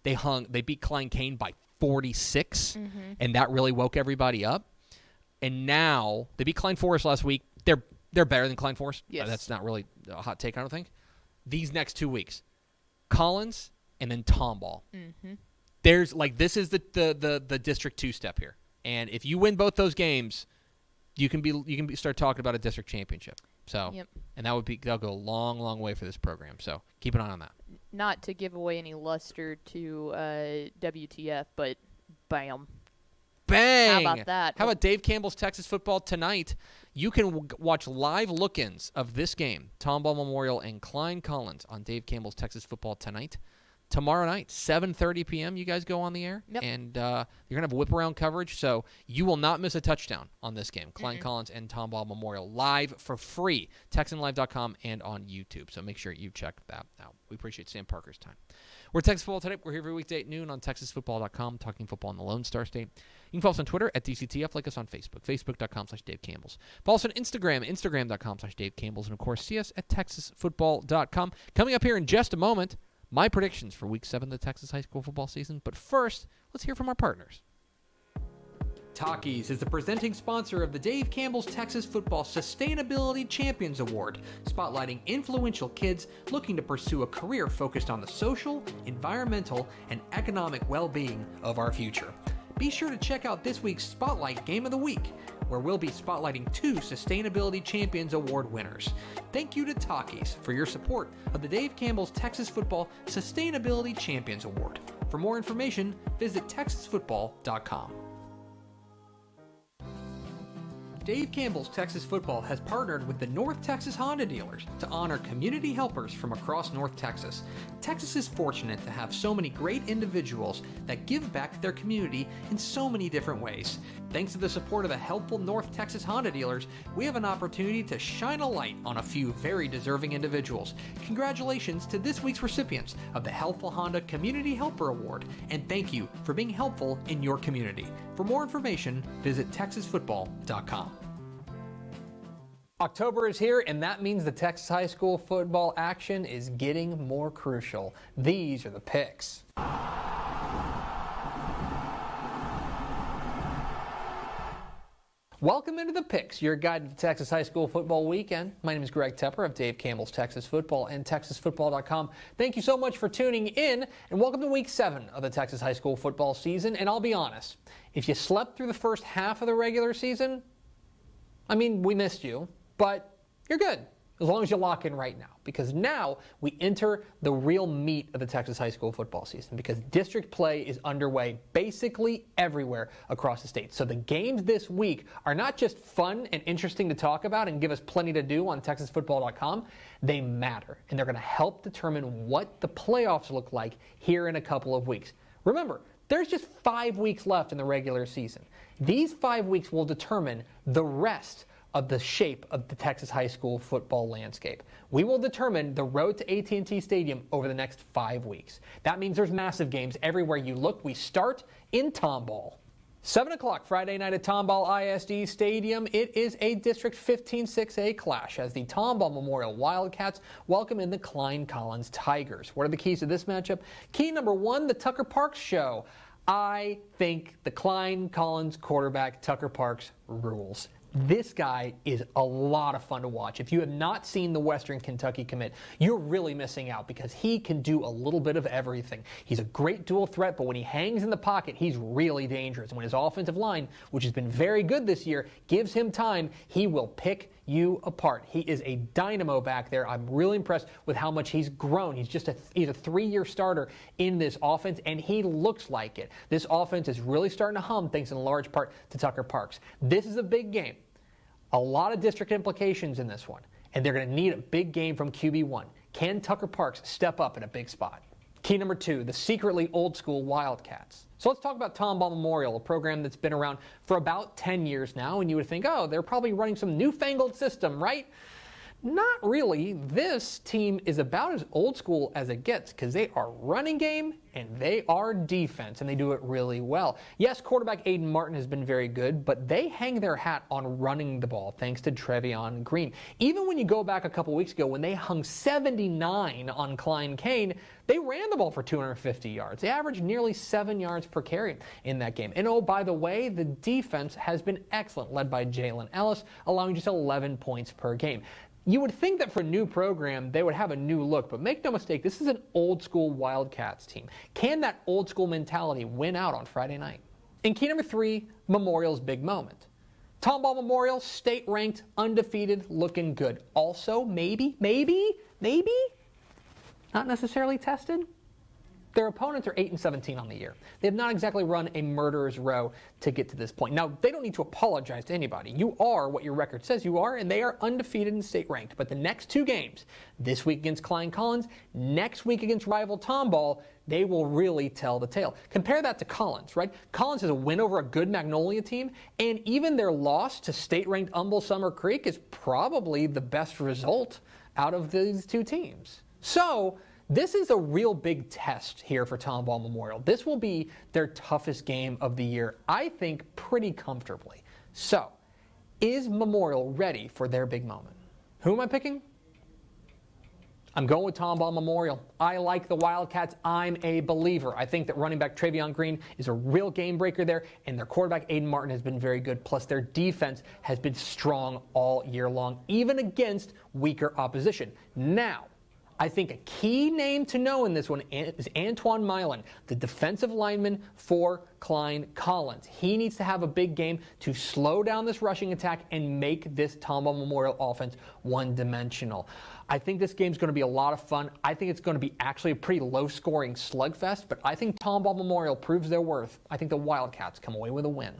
Speaker 2: they beat Klein Kane by 46, and that really woke everybody up. And now, they beat Klein Forest last week. They're better than Klein Forest.
Speaker 1: Yes.
Speaker 2: That's not really a hot take, I don't think. These next 2 weeks, Collins and then Tomball. There's this is the District 2 step here, and if you win both those games, you can start talking about a district championship. So, and that'll go a long way for this program. So keep an eye on that.
Speaker 1: Not to give away any luster to WTF, but bam.
Speaker 2: Bang!
Speaker 1: How about that?
Speaker 2: How about Dave Campbell's Texas football tonight? You can watch live look-ins of this game, Tomball Memorial and Klein Collins, on Dave Campbell's Texas football tonight. Tomorrow night, 7:30 p.m., you guys go on the air, and you're going to have whip-around coverage, so you will not miss a touchdown on this game. Klein Collins and Tomball Memorial live for free, TexanLive.com and on YouTube, so make sure you check that out. We appreciate Sam Parker's time. We're Texas Football Today. We're here every weekday at noon on TexasFootball.com, talking football in the Lone Star State. You can follow us on Twitter at DCTF, like us on Facebook, Facebook.com/Dave Campbell's. Follow us on Instagram, Instagram.com/Dave Campbell's, and, of course, see us at TexasFootball.com. Coming up here in just a moment, my predictions for Week 7 of the Texas high school football season. But first, let's hear from our partners. Takis is the presenting sponsor of the Dave Campbell's Texas Football Sustainability Champions Award, spotlighting influential kids looking to pursue a career focused on the social, environmental, and economic well-being of our future. Be sure to check out this week's Spotlight Game of the Week, where we'll be spotlighting 2 Sustainability Champions Award winners. Thank you to Takis for your support of the Dave Campbell's Texas Football Sustainability Champions Award. For more information, visit TexasFootball.com. Dave Campbell's Texas Football has partnered with the North Texas Honda dealers to honor community helpers from across North Texas. Texas is fortunate to have so many great individuals that give back to their community in so many different ways. Thanks to the support of the helpful North Texas Honda dealers, we have an opportunity to shine a light on a few very deserving individuals. Congratulations to this week's recipients of the Helpful Honda Community Helper Award, and thank you for being helpful in your community. For more information, visit TexasFootball.com. October is here, and that means the Texas high school football action is getting more crucial. These are the picks. Welcome into the Picks, your guide to the Texas high school football weekend. My name is Greg Tepper of Dave Campbell's Texas Football and TexasFootball.com. Thank you so much for tuning in, and welcome to Week 7 of the Texas high school football season. And I'll be honest, if you slept through the first half of the regular season, we missed you, but you're good.
Speaker 6: as long as you lock in right now, because now we enter the real meat of the Texas high school football season, because district play is underway basically everywhere across the state. So the games this week are not just fun and interesting to talk about and give us plenty to do on TexasFootball.com. They matter, and they're going to help determine what the playoffs look like here in a couple of weeks. Remember, there's just 5 weeks left in the regular season. These 5 weeks will determine the rest of the shape of the Texas high school football landscape. We will determine the road to AT&T Stadium over the next 5 weeks. That means there's massive games everywhere you look. We start in Tomball. 7 o'clock Friday night at Tomball ISD Stadium. It is a District 15-6A clash as the Tomball Memorial Wildcats welcome in the Klein Collins Tigers. What are the keys to this matchup? Key number 1, the Tucker Parks show. I think the Klein Collins quarterback, Tucker Parks, rules. This guy is a lot of fun to watch. If you have not seen the Western Kentucky commit, you're really missing out because he can do a little bit of everything. He's a great dual threat, but when he hangs in the pocket, he's really dangerous. And when his offensive line, which has been very good this year, gives him time, he will pick you apart. He is a dynamo back there. I'm really impressed with how much he's grown. He's a 3-year starter in this offense, and he looks like it. This offense is really starting to hum, thanks in large part to Tucker Parks. This is a big game. A lot of district implications in this one, and they're going to need a big game from QB1. Can Tucker Parks step up in a big spot? Key number 2, the secretly old school Wildcats. So let's talk about Tomball Memorial, a program that's been around for about 10 years now, and you would think, oh, they're probably running some newfangled system, right? Not really. This team is about as old school as it gets because they are running game and they are defense, and they do it really well. Yes, quarterback Aiden Martin has been very good, but they hang their hat on running the ball thanks to Trevion Green. Even when you go back a couple weeks ago when they hung 79 on Klein Kane, they ran the ball for 250 yards. They averaged nearly 7 yards per carry in that game. And oh, by the way, the defense has been excellent, led by Jalen Ellis, allowing just 11 points per game. You would think that for a new program, they would have a new look, but make no mistake, this is an old school Wildcats team. Can that old school mentality win out on Friday night? In key number 3, Memorial's big moment. Tomball Memorial, state ranked, undefeated, looking good. Also, maybe, not necessarily tested. Their opponents are 8-17 on the year. They have not exactly run a murderer's row to get to this point. Now, they don't need to apologize to anybody. You are what your record says you are, and they are undefeated and state ranked. But the next 2 games, this week against Klein Collins, next week against rival Tomball, they will really tell the tale. Compare that to Collins, right? Collins has a win over a good Magnolia team, and even their loss to state-ranked Humble Summer Creek is probably the best result out of these 2 teams. So, this is a real big test here for Tomball Memorial. This will be their toughest game of the year, I think, pretty comfortably. So, is Memorial ready for their big moment? Who am I picking? I'm going with Tomball Memorial. I like the Wildcats. I'm a believer. I think that running back Trevion Green is a real game breaker there, and their quarterback Aiden Martin has been very good. Plus, their defense has been strong all year long, even against weaker opposition. Now, I think a key name to know in this one is Antoine Milan, the defensive lineman for Klein Collins. He needs to have a big game to slow down this rushing attack and make this Tomball Memorial offense one-dimensional. I think this game's going to be a lot of fun. I think it's going to be actually a pretty low-scoring slugfest, but I think Tomball Memorial proves their worth. I think the Wildcats come away with a win.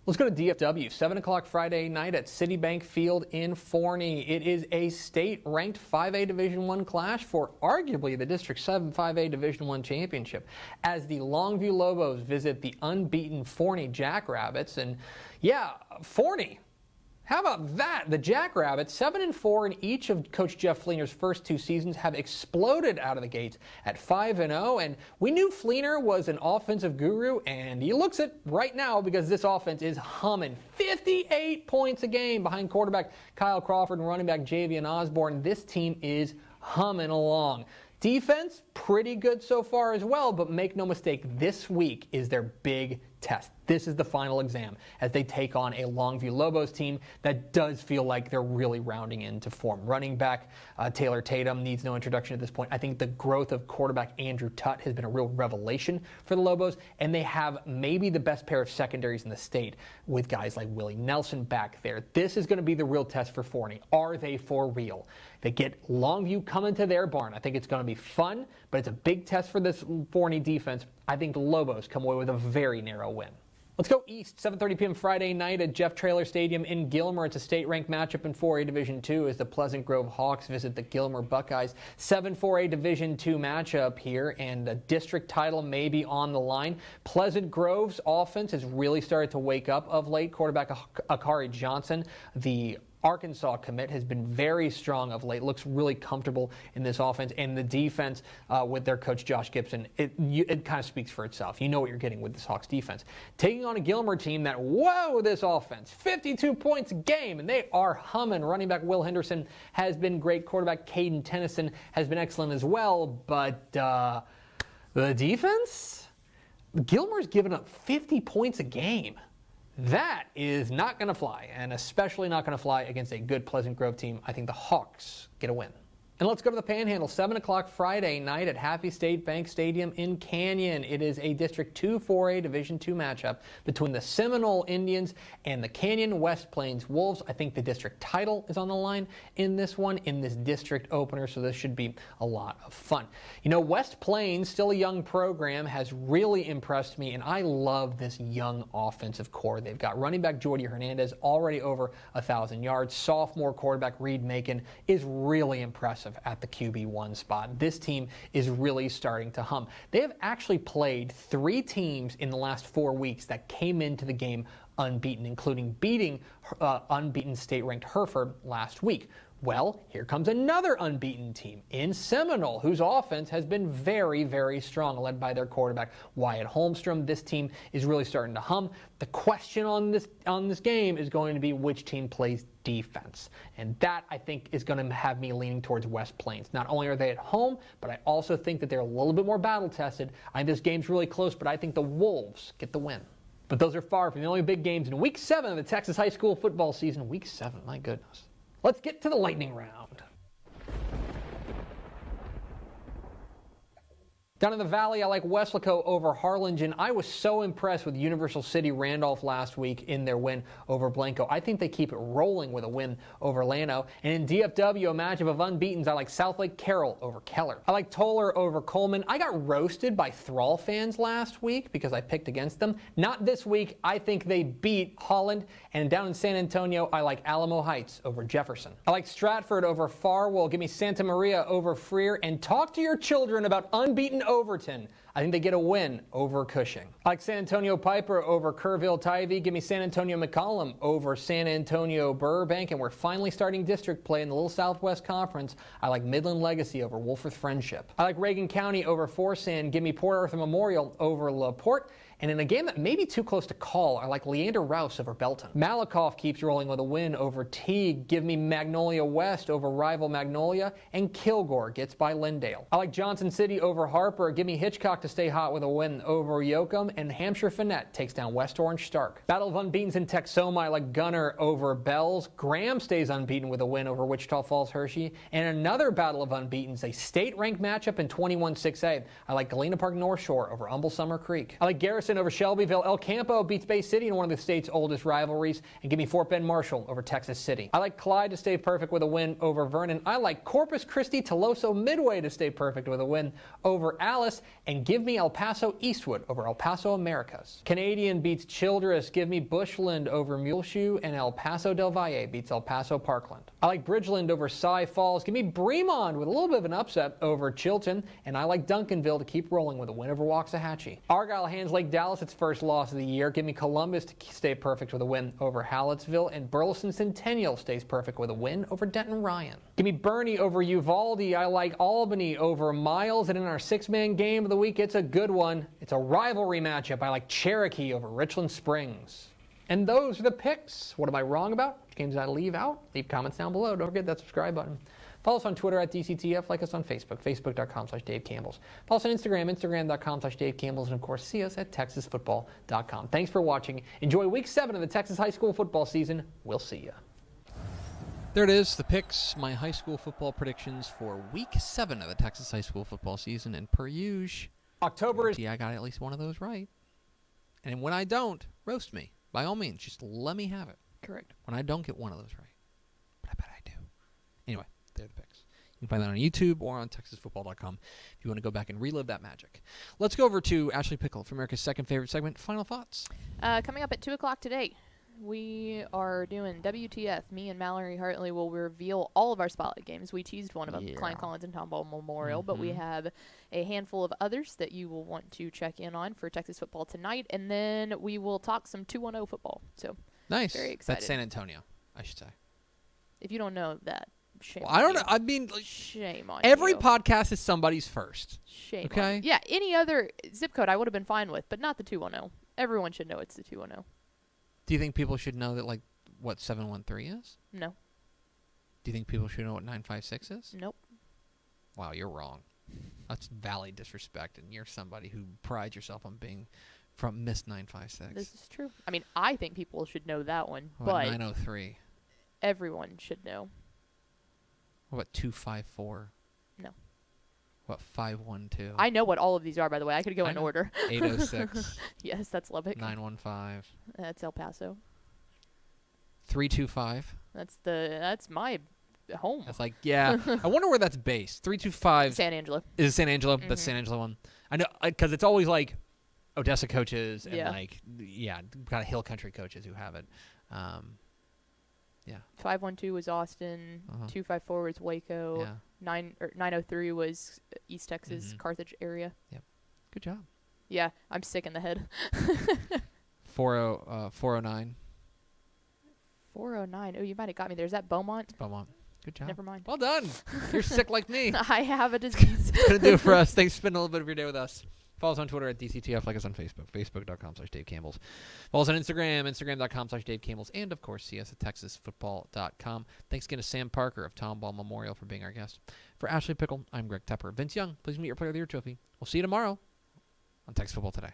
Speaker 6: Let's go to DFW, 7 o'clock Friday night at Citibank Field in Forney. It is a state-ranked 5A Division I clash for arguably the District 7 5A Division I championship as the Longview Lobos visit the unbeaten Forney Jackrabbits. And yeah, Forney, how about that? The Jackrabbits, 7-4 in each of Coach Jeff Fleener's first 2 seasons, have exploded out of the gates at 5-0. And we knew Fleener was an offensive guru, and he looks it right now because this offense is humming. 58 points a game behind quarterback Kyle Crawford and running back Javian Osborne. This team is humming along. Defense, pretty good so far as well, but make no mistake, this week is their big test. This is the final exam as they take on a Longview Lobos team that does feel like they're really rounding into form. Running back Taylor Tatum needs no introduction at this point. I think the growth of quarterback Andrew Tutt has been a real revelation for the Lobos, and they have maybe the best pair of secondaries in the state with guys like Willie Nelson back there. This is going to be the real test for Forney. Are they for real? They get Longview coming to their barn. I think it's going to be fun, but it's a big test for this Forney defense. I think the Lobos come away with a very narrow win. Let's go east. 7:30 p.m. Friday night at Jeff Traylor Stadium in Gilmer. It's a state-ranked matchup in 4A Division II as the Pleasant Grove Hawks visit the Gilmer Buckeyes. 7 4A Division II matchup here, and a district title may be on the line. Pleasant Grove's offense has really started to wake up of late. Quarterback Akari Johnson, the Arkansas commit, has been very strong of late, looks really comfortable in this offense, and the defense with their coach Josh Gibson, it kind of speaks for itself. You know what you're getting with this Hawks defense. Taking on a Gilmer team that, whoa, this offense, 52 points a game, and they are humming. Running back Will Henderson has been great. Quarterback Caden Tennyson has been excellent as well, but the defense? Gilmer's given up 50 points a game. That is not going to fly, and especially not going to fly against a good Pleasant Grove team. I think the Hawks get a win. And let's go to the Panhandle, 7 o'clock Friday night at Happy State Bank Stadium in Canyon. It is a District 2 4A Division II matchup between the Seminole Indians and the Canyon West Plains Wolves. I think the district title is on the line in this one, in this district opener, so this should be a lot of fun. You know, West Plains, still a young program, has really impressed me, and I love this young offensive core. They've got running back Jordy Hernandez, already over 1,000 yards. Sophomore quarterback Reed Macon is really impressive at the QB1 spot. This team is really starting to hum. They have actually played 3 teams in the last 4 weeks that came into the game unbeaten, including beating unbeaten state-ranked Hereford last week. Well, here comes another unbeaten team in Seminole, whose offense has been very, very strong, led by their quarterback Wyatt Holmstrom. This team is really starting to hum. The question on this game is going to be which team plays defense, and that, I think, is going to have me leaning towards West Plains. Not only are they at home, but I also think that they're a little bit more battle-tested. I think this game's really close, but I think the Wolves get the win. But those are far from the only big games in Week 7 of the Texas high school football season. Week 7, my goodness. Let's get to the lightning round. Down in the valley, I like Weslaco over Harlingen. I was so impressed with Universal City Randolph last week in their win over Blanco. I think they keep it rolling with a win over Llano. And in DFW, a matchup of unbeatens, I like Southlake Carroll over Keller. I like Toller over Coleman. I got roasted by Thrall fans last week because I picked against them. Not this week. I think they beat Holland. And down in San Antonio, I like Alamo Heights over Jefferson. I like Stratford over Farwell. Give me Santa Maria over Freer. And talk to your children about unbeaten Overton. I think they get a win over Cushing. I like San Antonio Piper over Kerrville Tivy. Give me San Antonio McCollum over San Antonio Burbank. And we're finally starting district play in the Little Southwest Conference. I like Midland Legacy over Wolfforth Friendship. I like Reagan County over Forsan. Give me Port Arthur Memorial over LaPorte. And in a game that may be too close to call, I like Leander Rouse over Belton. Malakoff keeps rolling with a win over Teague. Give me Magnolia West over rival Magnolia. And Kilgore gets by Lindale. I like Johnson City over Harper. Give me Hitchcock to stay hot with a win over Yoakum. And Hampshire Finette takes down West Orange Stark. Battle of Unbeatens in Texoma, I like Gunner over Bells. Graham stays unbeaten with a win over Wichita Falls Hershey. And another Battle of Unbeatens, a state-ranked matchup in 21-6A. I like Galena Park North Shore over Humble Summer Creek. I like Garrison over Shelbyville. El Campo beats Bay City in one of the state's oldest rivalries. And give me Fort Bend Marshall over Texas City. I like Clyde to stay perfect with a win over Vernon. I like Corpus Christi Toloso Midway to stay perfect with a win over Alice. And give me El Paso Eastwood over El Paso Americas. Canadian beats Childress. Give me Bushland over Muleshoe. And El Paso Del Valle beats El Paso Parkland. I like Bridgeland over Cy Falls. Give me Bremond with a little bit of an upset over Chilton. And I like Duncanville to keep rolling with a win over Waxahachie. Argyle hands Lake Dallas its first loss of the year. Give me Columbus to stay perfect with a win over Hallettsville. And Burleson Centennial stays perfect with a win over Denton Ryan. Give me Bernie over Uvalde. I like Albany over Miles. And in our 6-man game of the week, it's a good one. It's a rivalry matchup. I like Cherokee over Richland Springs. And those are the picks. What am I wrong about? Which games did I leave out? Leave comments down below. Don't forget that subscribe button. Follow us on Twitter at DCTF. Like us on Facebook, facebook.com/Dave Campbell's. Follow us on Instagram, instagram.com/Dave Campbell's. And, of course, see us at texasfootball.com. Thanks for watching. Enjoy Week 7 of the Texas high school football season. We'll see you.
Speaker 2: There it is, the picks, my high school football predictions for Week 7 of the Texas high school football season. And per usual,
Speaker 6: October is...
Speaker 2: I got at least one of those right. And when I don't, roast me. By all means, just let me have it.
Speaker 1: Correct.
Speaker 2: When I don't get one of those right. But I bet I do. Anyway, they're the picks. You can find that on YouTube or on TexasFootball.com if you want to go back and relive that magic. Let's go over to Ashley Pickle for America's second favorite segment. Final thoughts.
Speaker 1: Coming up at 2 o'clock today, we are doing WTF. Me and Mallory Hartley will reveal all of our spotlight games. We teased one of them,
Speaker 2: Yeah.
Speaker 1: Klein Collins and Tomball Memorial, but we have a handful of others that you will want to check in on for Texas football tonight, and then we will talk some 2-1-0 football. So
Speaker 2: Nice.
Speaker 1: Very excited.
Speaker 2: That's San Antonio, I should say.
Speaker 1: if you don't know that, shame
Speaker 2: Well,
Speaker 1: on
Speaker 2: I don't
Speaker 1: you.
Speaker 2: know. I mean, like,
Speaker 1: Shame on
Speaker 2: every
Speaker 1: you.
Speaker 2: podcast is somebody's first.
Speaker 1: Shame
Speaker 2: Okay.
Speaker 1: on you. Yeah, any other zip code I would have been fine with, but not the 210. Everyone should know it's the 210.
Speaker 2: Do you think people should know that, like, what 713 is?
Speaker 1: No.
Speaker 2: Do you think people should know what 956 is?
Speaker 1: Nope.
Speaker 2: Wow, you're wrong. That's valley disrespect, and you're somebody who prides yourself on being from Miss 956.
Speaker 1: This is true. I mean, I think people should know that one,
Speaker 2: What about
Speaker 1: but
Speaker 2: 903?
Speaker 1: everyone should know.
Speaker 2: What about 254?
Speaker 1: No.
Speaker 2: What, 512?
Speaker 1: I know what all of these are, by the way. I could go
Speaker 2: I
Speaker 1: in
Speaker 2: know.
Speaker 1: order.
Speaker 2: 806,
Speaker 1: Yes, that's Lubbock.
Speaker 2: 915,
Speaker 1: That's El Paso.
Speaker 2: 325.
Speaker 1: That's my home.
Speaker 2: That's like, yeah. I wonder where that's based. 325
Speaker 1: San Angelo.
Speaker 2: is San Angelo. That's San Angelo one. I know, because it's always like Odessa coaches and
Speaker 1: Yeah.
Speaker 2: like, yeah, kind of hill country coaches who have it. Yeah.
Speaker 1: 512 was Austin. 254 was Waco.
Speaker 2: Yeah.
Speaker 1: 903 was East Texas, Carthage area.
Speaker 2: Good job.
Speaker 1: Yeah, I'm sick in the head.
Speaker 2: 409.
Speaker 1: 409. Oh, you might have got me. There's that Beaumont.
Speaker 2: Beaumont. Good job.
Speaker 1: Never mind.
Speaker 2: Well done. You're sick like me.
Speaker 1: I have a disease.
Speaker 2: Gonna do it for us. Thanks for spending a little bit of your day with us. Follow us on Twitter at DCTF. Like us on Facebook, facebook.com/Dave Campbell's. Follow us on Instagram, instagram.com/Dave Campbell's. And, of course, see us at texasfootball.com. Thanks again to Sam Parker of Tomball Memorial for being our guest. For Ashley Pickle, I'm Greg Tepper. Vince Young, please meet your Player of the Year trophy. We'll see you tomorrow on Texas Football Today.